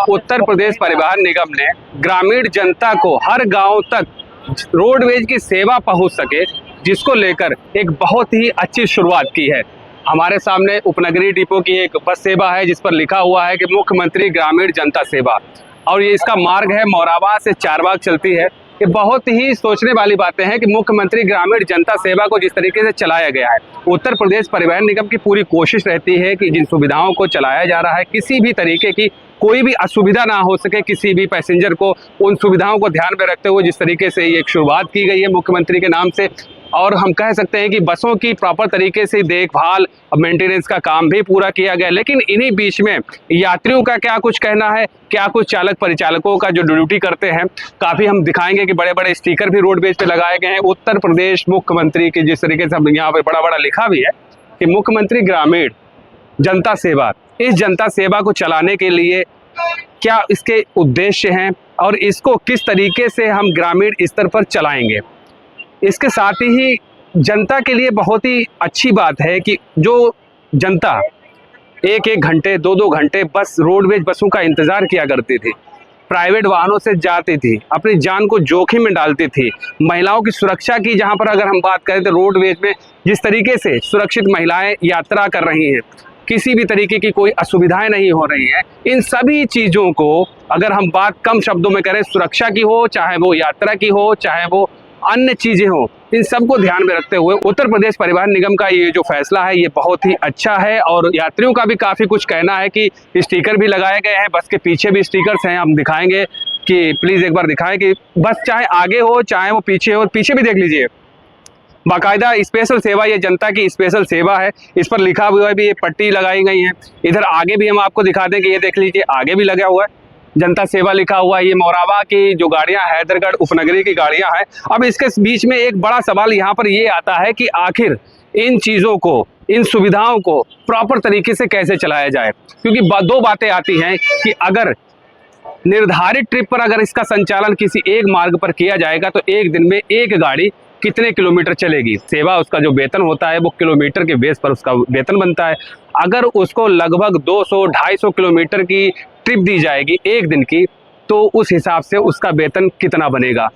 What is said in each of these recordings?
उत्तर प्रदेश परिवहन निगम ने ग्रामीण जनता को हर गांव तक रोडवेज की सेवा पहुंच सके, जिसको लेकर एक बहुत ही अच्छी शुरुआत की है। हमारे सामने उपनगरीय डिपो की एक बस सेवा है जिस पर लिखा हुआ है कि मुख्यमंत्री ग्रामीण जनता सेवा, और ये इसका मार्ग है मोराबाद से चारबाग चलती है। ये बहुत ही सोचने वाली बातें हैं कि मुख्यमंत्री ग्रामीण जनता सेवा को जिस तरीके से चलाया गया है, उत्तर प्रदेश परिवहन निगम की पूरी कोशिश रहती है कि जिन सुविधाओं को चलाया जा रहा है किसी भी तरीके की कोई भी असुविधा ना हो सके किसी भी पैसेंजर को। उन सुविधाओं को ध्यान में रखते हुए जिस तरीके से ये एक शुरुआत की गई है मुख्यमंत्री के नाम से, और हम कह सकते हैं कि बसों की प्रॉपर तरीके से देखभाल और मेंटेनेंस का काम भी पूरा किया गया। लेकिन इन्हीं बीच में यात्रियों का क्या कुछ कहना है, क्या कुछ चालक परिचालकों का जो ड्यूटी करते हैं, काफ़ी हम दिखाएंगे कि बड़े बड़े स्टिकर भी रोडवेज पे लगाए गए हैं उत्तर प्रदेश मुख्यमंत्री की, जिस तरीके से हम यहाँ पे बड़ा बड़ा लिखा भी है कि मुख्यमंत्री ग्रामीण जनता सेवा। इस जनता सेवा को चलाने के लिए क्या इसके उद्देश्य हैं और इसको किस तरीके से हम ग्रामीण स्तर पर चलाएंगे। इसके साथ ही जनता के लिए बहुत ही अच्छी बात है कि जो जनता एक एक घंटे दो दो घंटे बस रोडवेज बसों का इंतज़ार किया करती थी, प्राइवेट वाहनों से जाती थी, अपनी जान को जोखिम में डालती थी, महिलाओं की सुरक्षा की जहां पर अगर हम बात करें तो रोडवेज में जिस तरीके से सुरक्षित महिलाएं यात्रा कर रही हैं, किसी भी तरीके की कोई असुविधाएं नहीं हो रही हैं। इन सभी चीज़ों को अगर हम बात कम शब्दों में करें, सुरक्षा की हो, चाहे वो यात्रा की हो, चाहे वो अन्य चीज़ें हो, इन सब को ध्यान में रखते हुए उत्तर प्रदेश परिवहन निगम का ये जो फैसला है ये बहुत ही अच्छा है। और यात्रियों का भी काफ़ी कुछ कहना है कि स्टिकर भी लगाए गए हैं, बस के पीछे भी स्टिकर्स हैं, हम दिखाएंगे कि प्लीज़ एक बार दिखाएं कि बस चाहे आगे हो चाहे वो पीछे हो, पीछे भी देख लीजिए बाकायदा स्पेशल सेवा, ये जनता की स्पेशल सेवा है, इस पर लिखा हुआ है भी, ये पट्टी लगाई गई है। इधर आगे भी हम आपको दिखा दें कि ये देख लीजिए आगे भी लगा हुआ है जनता सेवा लिखा हुआ है। ये मोराबा की जो गाड़ियां हैदरगढ़ उपनगरी की गाड़ियां हैं। अब इसके बीच में एक बड़ा सवाल यहाँ पर ये आता है कि आखिर इन चीज़ों को, इन सुविधाओं को प्रॉपर तरीके से कैसे चलाया जाए, क्योंकि दो बातें आती हैं कि अगर निर्धारित ट्रिप पर अगर इसका संचालन किसी एक मार्ग पर किया जाएगा तो एक दिन में एक गाड़ी कितने किलोमीटर चलेगी। सेवा उसका जो वेतन होता है वो किलोमीटर के बेस पर उसका वेतन बनता है। अगर उसको लगभग 200-250 किलोमीटर की ट्रिप दी जाएगी एक दिन की, तो उस हिसाब से उसका वेतन कितना बनेगा।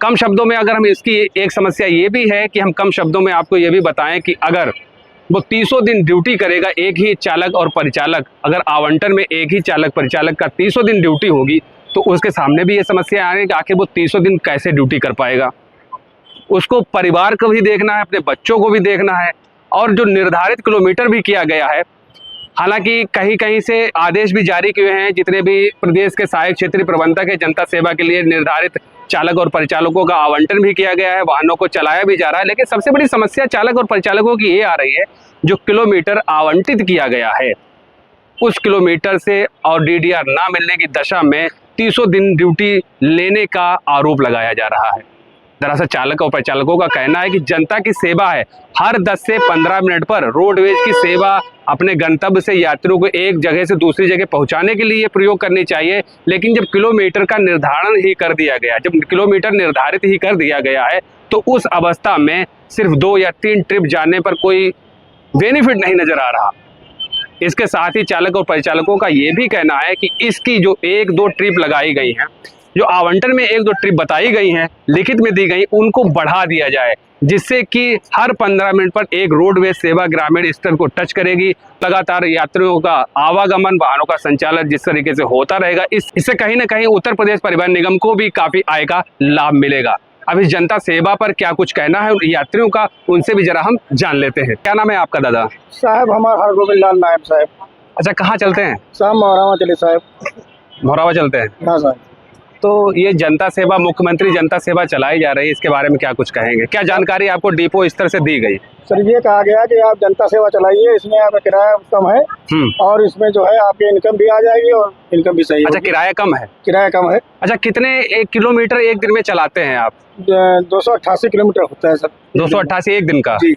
कम शब्दों में अगर हम इसकी एक समस्या ये भी है कि हम कम शब्दों में आपको ये भी बताएं कि अगर वो 300 दिन ड्यूटी करेगा एक ही चालक और परिचालक, अगर आवंटन में एक ही चालक परिचालक का 300 दिन ड्यूटी होगी तो उसके सामने भी ये समस्या आ रही है कि आखिर वो 300 दिन कैसे ड्यूटी कर पाएगा। उसको परिवार को भी देखना है, अपने बच्चों को भी देखना है, और जो निर्धारित किलोमीटर भी किया गया है, हालांकि कहीं कहीं से आदेश भी जारी किए हैं, जितने भी प्रदेश के सहायक क्षेत्रीय प्रबंधक है जनता सेवा के लिए निर्धारित चालक और परिचालकों का आवंटन भी किया गया है, वाहनों को चलाया भी जा रहा है। लेकिन सबसे बड़ी समस्या चालक और परिचालकों की ये आ रही है, जो किलोमीटर आवंटित किया गया है उस किलोमीटर से और DDR ना मिलने की दशा में 300 दिन ड्यूटी लेने का आरोप लगाया जा रहा है। दरअसल चालक और परिचालकों का कहना है कि जनता की सेवा है, हर 10 से 15 मिनट पर रोडवेज की सेवा अपने गंतव्य से यात्रियों को एक जगह से दूसरी जगह पहुंचाने के लिए प्रयोग करनी चाहिए। लेकिन जब किलोमीटर का निर्धारण ही कर दिया गया, जब किलोमीटर निर्धारित ही कर दिया गया है, तो उस अवस्था में सिर्फ 2 या 3 ट्रिप जाने पर कोई बेनिफिट नहीं नजर आ रहा। इसके साथ ही चालक और परिचालकों का ये भी कहना है कि इसकी जो 1-2 ट्रिप लगाई गई हैं, जो आवंटन में 1-2 ट्रिप बताई गई हैं, लिखित में दी गई, उनको बढ़ा दिया जाए, जिससे कि हर 15 मिनट पर एक रोडवेज सेवा ग्रामीण स्तर को टच करेगी। लगातार यात्रियों का आवागमन, वाहनों का संचालन जिस तरीके से होता रहेगा, इससे कहीं ना कहीं उत्तर प्रदेश परिवहन निगम को भी काफ़ी आय का लाभ मिलेगा। अब इस जनता सेवा पर क्या कुछ कहना है यात्रियों का, उनसे भी जरा हम जान लेते हैं। क्या नाम है आपका दादा? साहब हमारा हरगोविंद लाल नायब साहब। अच्छा, कहाँ चलते हैं? साहब मोरावा चले साहब। मोरावा चलते हैं? हाँ साहब। तो ये जनता सेवा, मुख्यमंत्री जनता सेवा चलाई जा रही है, इसके बारे में क्या कुछ कहेंगे? क्या जानकारी आपको डिपो स्तर से दी गई? सर ये कहा गया कि आप जनता सेवा चलाइए, इसमें आपका किराया कम है और इसमें जो है आपकी इनकम भी आ जाएगी और इनकम भी सही। अच्छा, किराया कम है? किराया कम है। अच्छा, कितने एक किलोमीटर एक दिन में चलाते हैं आप? 288 किलोमीटर होता है सर। 288 एक दिन का? जी।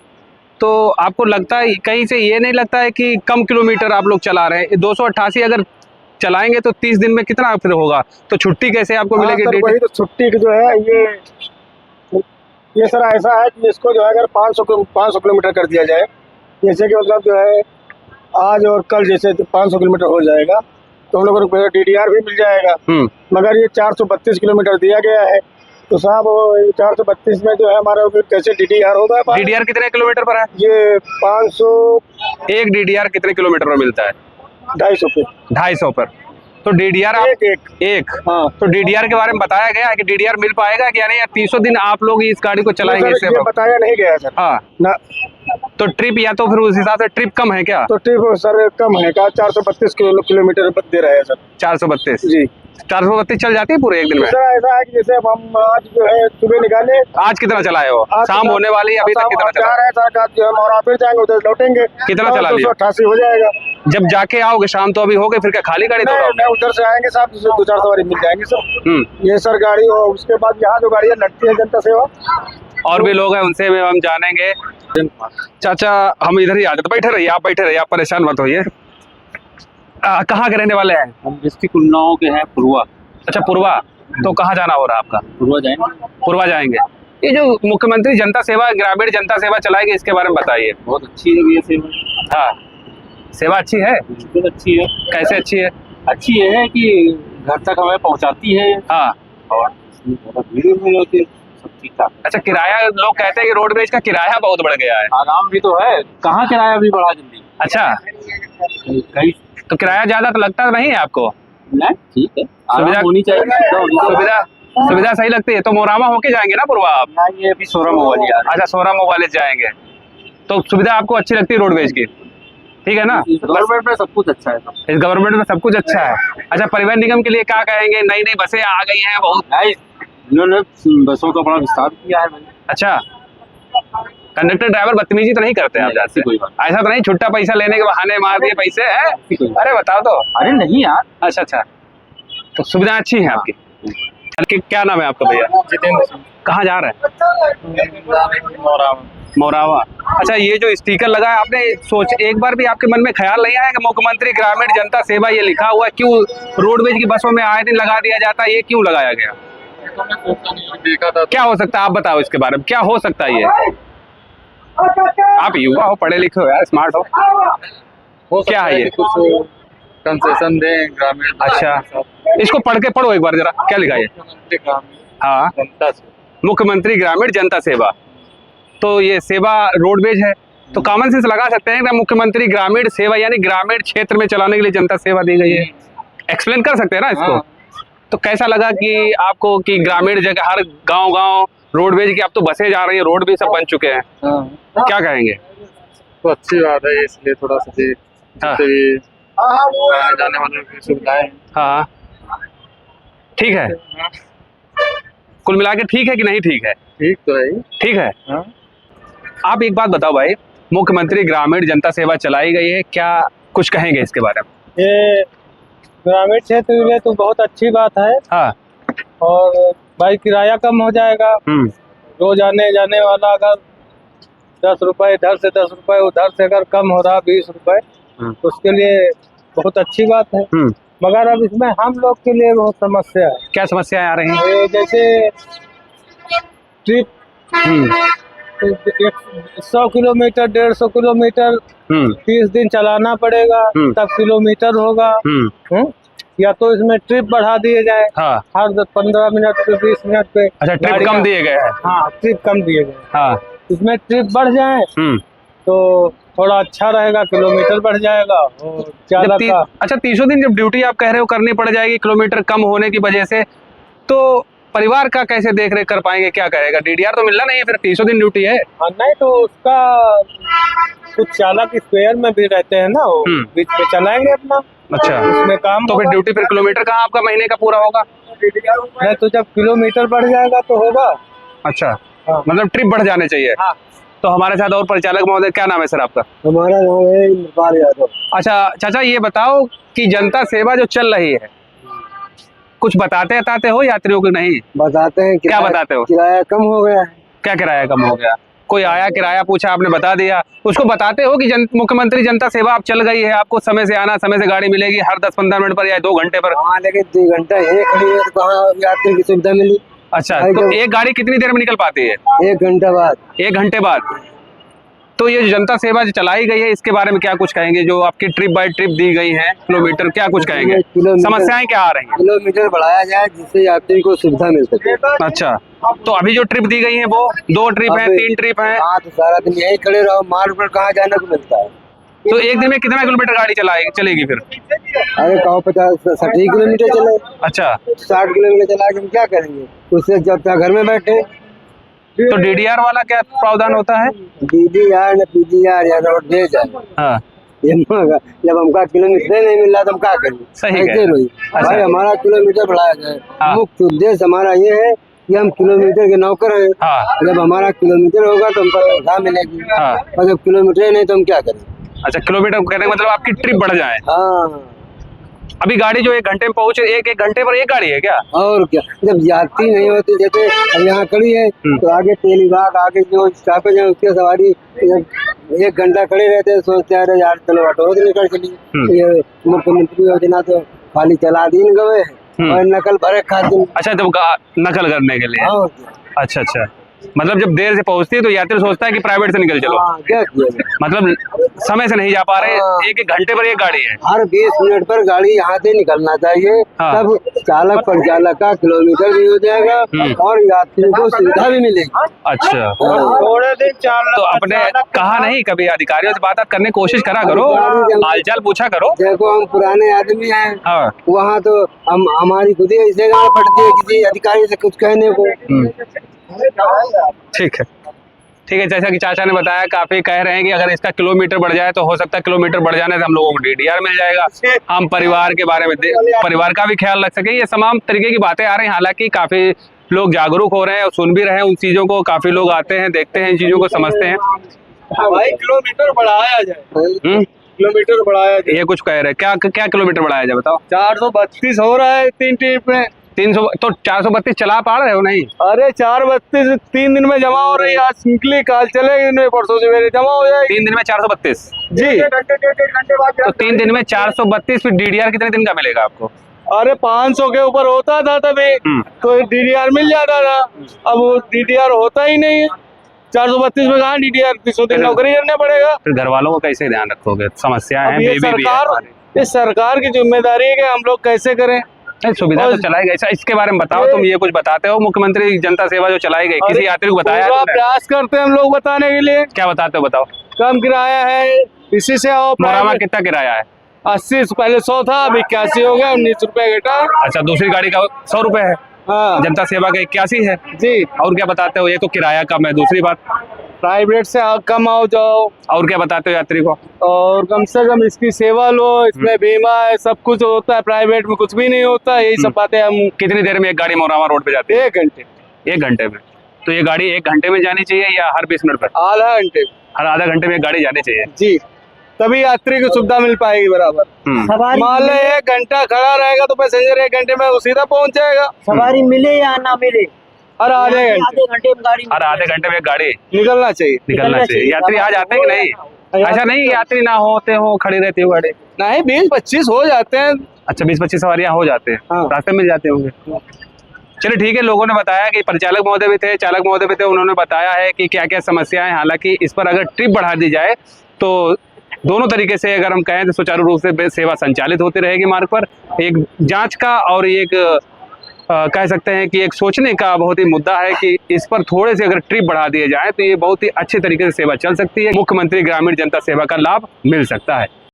तो आपको लगता है, कहीं से ये नहीं लगता है कि कम किलोमीटर आप लोग चला रहे हैं? 288 अगर चलाएंगे तो 30 दिन में कितना फिर होगा, तो छुट्टी कैसे आपको मिलेगी? सर वही तो छुट्टी जो है ये सर ऐसा है कि इसको जो है अगर 500 किलोमीटर कर दिया जाए, जैसे कि मतलब जो है आज और कल जैसे 500 किलोमीटर हो जाएगा, तो हम लोगों को DDR भी मिल जाएगा। मगर ये 432 किलोमीटर दिया गया है, तो साहब 432 में जो है हमारा कैसे DDR होगा? DDR कितने किलोमीटर पर है? ये 500। एक DDR कितने किलोमीटर में मिलता है? 250 पे। 250 पर। तो DDR आप एक हाँ। तो DDR के बारे में बताया गया है कि DDR मिल पाएगा क्या नहीं, या 300 दिन आप लोग इस गाड़ी को चलाएंगे? इससे ये बताया नहीं गया सर। हाँ ना। तो ट्रिप या तो फिर उस हिसाब से ट्रिप कम है क्या? तो ट्रिप सर कम है क्या? 432 किलोमीटर दे रहे हैं सर। 432 जी। 432 चल जाती है पूरे एक दिन में? सर ऐसा है कि जैसे अब हम आज जो है सुबह निकाले। आज कितना चलाए हो? शाम होने वाली है, अभी तक कितना चला रहे हैं सर? जो हम और फिर जाएंगे उधर लौटेंगे। कितना चला लिया? 288 हो जाएगा। जब जाके आओगे शाम तो अभी हो गए, फिर क्या खाली गाड़ी नहीं, उधर से आएंगे साहब, 2-4 सवारी मिल जाएंगे सर। ये सर गाड़ी, और उसके बाद यहाँ जो गाड़ियाँ लगती है जनता सेवा, और भी लोग हैं उनसे भी हम जानेंगे। चाचा हम इधर ही आ जाते, बैठे रहिए, आप बैठे रहिए, आप परेशान मत होइए। कहाँ के रहने वाले हैं? हम डिस्ट्रिक्ट उन्नाव के हैं, पूर्वा। अच्छा पूर्वा। तो कहाँ जाना हो रहा है आपका? पूर्वा जाएंगे। पूर्वा जाएंगे। ये जो मुख्यमंत्री जनता सेवा, ग्रामीण जनता सेवा चलाएगी, इसके बारे में बताइए। बहुत अच्छी है ये सेवा। हाँ, सेवा अच्छी है? बिल्कुल अच्छी है। कैसे अच्छी है? अच्छी ये है कि घर तक हमें पहुंचाती है। हाँ। और भीड़ नहीं होती, सब ठीक ठाक। अच्छा, किराया, लोग कहते हैं कि रोडवेज का किराया बहुत बढ़ गया है। आराम भी तो है, कहाँ किराया भी बढ़ा जल्दी। अच्छा, कहीं तो किराया ज्यादा तो लगता नहीं है आपको? नहीं, ठीक है, सुविधा होनी चाहिए। सुविधा सही लगती है। तो मोरामा होके जाएंगे ना पूर्वा आप? नहीं, ये अभी सोरामो वाली आ रही है। अच्छा, सोरामो वाले जाएंगे, तो सुविधा आपको अच्छी लगती है रोडवेज की? ठीक है ना? गवर्नमेंट में सब कुछ अच्छा है। इस गवर्नमेंट में सब कुछ अच्छा है। अच्छा, परिवहन निगम के लिए क्या कहेंगे? नई नई बसें आ गई हैं बहुत। नहीं, इन्होंने बसों का बड़ा विस्तार किया है। अच्छा, कंडक्टर ड्राइवर बदतमीजी तो नहीं करते आप जाते? कोई बात ऐसा तो नहीं छुट्टा पैसा लेने के बहाने मार दिए पैसे है? अरे बताओ तो। अरे नहीं यार। अच्छा अच्छा, तो सुविधा अच्छी है आपकी। क्या नाम है आपका भैया? जितेंद्र। कहाँ जा रहे हैं? मोरावा। अच्छा, ये जो स्टिकर लगा है, आपने एक बार भी आपके मन में ख्याल नहीं आया कि मुख्यमंत्री ग्रामीण जनता सेवा ये लिखा हुआ क्यों रोडवेज की बसों में आए दिन लगा दिया जाता है? ये क्यों लगाया गया? देखा था। क्या हो सकता है, आप बताओ इसके बारे में, क्या हो सकता है ये? आप युवा हो, पढ़े लिखे हो यार, स्मार्ट हो, क्या है ये? कुछ कंसेशन दें ग्रामीण। अच्छा, इसको पढ़ के पढ़ो एक बार जरा, क्या लिखा है? हाँ, मुख्यमंत्री ग्रामीण जनता सेवा। तो ये सेवा रोडवेज है, तो कॉमन सेंस लगा सकते हैं कि मुख्यमंत्री ग्रामीण सेवा यानी ग्रामीण क्षेत्र में चलाने के लिए जनता सेवा दी गई है। एक्सप्लेन कर सकते हैं ना इसको? तो कैसा लगा कि आपको कि ग्रामीण जगह हर गांव रोडवेज की, अब तो बसें जा रही हैं, रोड भी सब बन चुके हैं, क्या कहेंगे? तो अच्छी बात है, इसलिए थोड़ा सा जाने वाले की सुविधाएं। हाँ, ठीक है। कुल मिला के ठीक है कि नहीं ठीक है? ठीक तो है। ठीक है। आप एक बात बताओ भाई, मुख्यमंत्री ग्रामीण जनता सेवा चलाई गई है, क्या कुछ कहेंगे इसके बारे में? ये ग्रामीण क्षेत्र के लिए तो बहुत अच्छी बात है। हाँ। और भाई किराया कम हो जाएगा। रोज आने जाने वाला अगर 10 रुपए इधर से 10 रुपए उधर से अगर कम हो रहा 20 रुपए, तो उसके लिए बहुत अच्छी बात है। मगर अब इसमें हम लोग के लिए बहुत समस्या है। क्या समस्याएं आ रही हैं? जैसे ट्रिप 100 किलोमीटर 150 किलोमीटर 30 दिन चलाना पड़ेगा, तब किलोमीटर होगा। या तो इसमें ट्रिप बढ़ा दिए जाए। हाँ। हर 15 मिनट पे 20 मिनट पे। अच्छा, ट्रिप कम दिए गए हैं? हाँ, ट्रिप कम दिए गए। हाँ। इसमें ट्रिप बढ़ जाए तो थोड़ा अच्छा रहेगा, किलोमीटर बढ़ जाएगा। और अच्छा, 300 दिन जब ड्यूटी आप कह रहे हो करनी पड़ जाएगी किलोमीटर कम होने की वजह से, तो परिवार का कैसे देख रेख कर पाएंगे? क्या करेगा? DDR तो मिलना नहीं है, फिर 300 दिन ड्यूटी है। नहीं, तो उसका कुछ चालक स्पेयर में भी रहते हैं ना, वो बीच में चलाएंगे अपना। अच्छा, उसमें काम तो फिर ड्यूटी, फिर किलोमीटर कहाँ आपका महीने का पूरा होगा? नहीं, तो जब किलोमीटर बढ़ जाएगा तो होगा। अच्छा, मतलब ट्रिप बढ़ जाने चाहिए। हाँ। तो हमारे साथ और परिचालक महोदय, क्या नाम है सर आपका? हमारा नाम है इमरफान यादव। अच्छा चाचा, ये बताओ कि जनता सेवा जो चल रही है, कुछ बताते हो यात्रियों को? नहीं बताते हैं। क्या बताते हो? किराया कम हो गया है। क्या किराया कम हो गया? कोई आया, किराया पूछा, आपने बता दिया, उसको बताते हो कि मुख्यमंत्री जनता सेवा अब चल गई है, आपको समय से आना, समय से गाड़ी मिलेगी हर 10-15 मिनट पर या 2 घंटे पर? हाँ, लेकिन 2 घंटा ये खड़ी है तो कहाँ यात्री की सुविधा मिली? अच्छा, तो एक गाड़ी कितनी देर में निकल पाती है? 1 घंटा बाद। 1 घंटे बाद? तो ये जो जनता सेवा जो चलाई गई है इसके बारे में क्या कुछ कहेंगे? जो आपकी ट्रिप बाय ट्रिप दी गई है किलोमीटर, क्या कुछ कहेंगे? समस्याएं क्या आ रही हैं? किलोमीटर बढ़ाया जाए जिससे यात्री को सुविधा मिल सके। अच्छा, तो अभी जो ट्रिप दी गई है वो 2 ट्रिप है, 3 ट्रिप है? हाँ, तो सारा दिन यही खड़े रहो, मार्ग पर कहाँ जाने को मिलता है। तो एक दिन में कितना किलोमीटर गाड़ी चलेगी फिर? अरे कहो 50-60 किलोमीटर चले, अच्छा, 60 किलोमीटर चला के हम क्या करेंगे? उससे जब तक घर में बैठे। तो डीडीआर वाला क्या प्रावधान होता है? DDR न PGR या रोडवेज है। हाँ, जब हमका किलोमीटर नहीं मिल रहा तो हम क्या करें? सही है। भाई हमारा किलोमीटर बढ़ाया जाए। हाँ। मुख्य उद्देश्य हमारा ये है कि हम किलोमीटर के नौकर हैं। हाँ, जब हमारा किलोमीटर होगा तो हमको तनख्वाह मिलेगी। हाँ। और जब किलोमीटर ही नहीं तो हम क्या करें? अच्छा, किलोमीटर कहने का मतलब आपकी ट्रिप बढ़ जाए। हाँ, अभी गाड़ी जो 1 घंटे में पहुंचे, एक घंटे पर एक गाड़ी है क्या? और क्या। जब यात्री नहीं होती, जैसे अब यहाँ खड़ी है तो आगे तेल विभाग, आगे जो स्टॉपेज है उसके सवारी जब 1 घंटा खड़े रहते हैं, सोचते हैं अरे यार चलो ऑटो से निकल चली। ये मुख्यमंत्री योजना तो खाली चला दिन गए और नकल भरे खाते। अच्छा, तो नकल करने के लिए। और क्या। अच्छा अच्छा, मतलब जब देर से पहुंचती है तो यात्री सोचता है कि प्राइवेट से निकल चलो। हाँ, क्या किया जाए? मतलब समय से नहीं जा पा रहे, हाँ। एक घंटे पर एक गाड़ी है। हर 20 मिनट पर गाड़ी यहाँ से निकलना चाहिए। हाँ। तब चालक परिचालक का किलोमीटर भी हो जाएगा और यात्री को सुविधा भी मिलेगी। अच्छा, थोड़े दिन तो अपने कहा नहीं कभी अधिकारियों से बात करने की कोशिश करा करो, हालचाल पूछा करो। देखो हम पुराने आदमी हैं, हाँ, वहाँ तो हम हमारी खुद ही ऐसे गाँव पड़ती है किसी अधिकारी से कुछ कहने को। ठीक है ठीक है। जैसा कि चाचा ने बताया, काफी कह रहे हैं कि अगर इसका किलोमीटर बढ़ जाए तो हो सकता है किलोमीटर बढ़ जाने से हम लोगों को डीडीआर मिल जाएगा, हम परिवार के बारे में परिवार का भी ख्याल रख सकें। ये तमाम तरीके की बातें आ रही हैं। हालांकि काफी लोग जागरूक हो रहे हैं और सुन भी रहे हैं उन चीजों को। काफी लोग आते हैं, देखते हैं, इन चीजों को समझते हैं। भाई किलोमीटर बढ़ाया जाए, किलोमीटर बढ़ाया जाए। ये कुछ कह रहे हैं, क्या क्या किलोमीटर बढ़ाया जाए बताओ? 432 हो रहा है 3 ट्रिप में। 300 तो 432 चला पा रहे हो? नहीं, अरे 432 3 दिन में जमा हो रही है। आज निकली, काल चलेगी, परसों सवेरे जमा हो जाएगी। 3 दिन में 432 जी। तो 3 दिन में 432, फिर डीडीआर कितने दिन का मिलेगा आपको? अरे 500 के ऊपर होता था तभी तो डीडीआर मिल जाता था। अब वो डीडीआर होता ही नहीं है। 432 में कहाँ डीडीआर? 300 दिन नौकरी करना पड़ेगा। फिर घर वालों को कैसे ध्यान रखोगे? समस्याएं हैं, ये बेबी भी सरकार, ये सरकार की जिम्मेदारी है कि हम लोग कैसे करें। सुविधा तो चलाई गई। अच्छा, इसके बारे में बताओ, तुम ये कुछ बताते हो? मुख्यमंत्री जनता सेवा जो चलाई गई, किसी यात्री को बताया पूरा तुमने? प्रयास करते हैं हम लोग बताने के लिए। क्या बताते हो बताओ? कम किराया है, इसी से आओ। मोरामा कितना किराया है? 80 पहले 100 था, अब 81 हो गया, 19 रुपए घटा। अच्छा, दूसरी गाड़ी का 100 रुपए है, हाँ जनता सेवा का 81 है जी। और क्या बताते हो? ये तो किराया कम है। दूसरी बात, प्राइवेट से कम आओ जाओ। और क्या बताते हो यात्री को? और कम से कम इसकी सेवा लो, इसमें बीमा है, सब कुछ होता है। प्राइवेट में कुछ भी नहीं होता। यही सब बातें हम। कितनी देर में एक गाड़ी मोरामा रोड पे जाती है? 1 घंटे। 1 घंटे में? तो ये गाड़ी 1 घंटे में जानी चाहिए या हर 20 मिनट पर? आधा घंटे। हर आधा घंटे में एक गाड़ी जानी चाहिए जी, तभी यात्री को सुविधा मिल पाएगी बराबर। मान लो 1 घंटा खड़ा रहेगा तो पैसेंजर 1 घंटे में सीधा पहुंच जाएगा। सवारी मिले या ना मिले, हर आधे घंटे में गाड़ी हर आधे घंटे में एक गाड़ी निकलना चाहिए। निकलना चाहिए। यात्री आ जाते हैं कि नहीं? ऐसा नहीं यात्री ना होते हो, खड़ी रहती हो गाड़ी? नहीं, 20-25 हो जाते हैं। अच्छा, 20-25 सवारियां हो जाते हैं, हाँ। रास्ते में मिल जाते होंगे। चलिए ठीक है। लोगों ने बताया कि परिचालक महोदय भी थे, चालक महोदय भी थे, उन्होंने बताया है कि क्या क्या समस्याएं। हालांकि इस पर अगर ट्रिप बढ़ा दी जाए तो दोनों तरीके से अगर हम कहें तो सुचारू रूप से सेवा संचालित होती रहेगी मार्ग पर। एक जांच का और एक कह सकते हैं कि एक सोचने का बहुत ही मुद्दा है कि इस पर थोड़े से अगर ट्रिप बढ़ा दिए जाए तो ये बहुत ही अच्छे तरीके से सेवा चल सकती है। मुख्यमंत्री ग्रामीण जनता सेवा का लाभ मिल सकता है।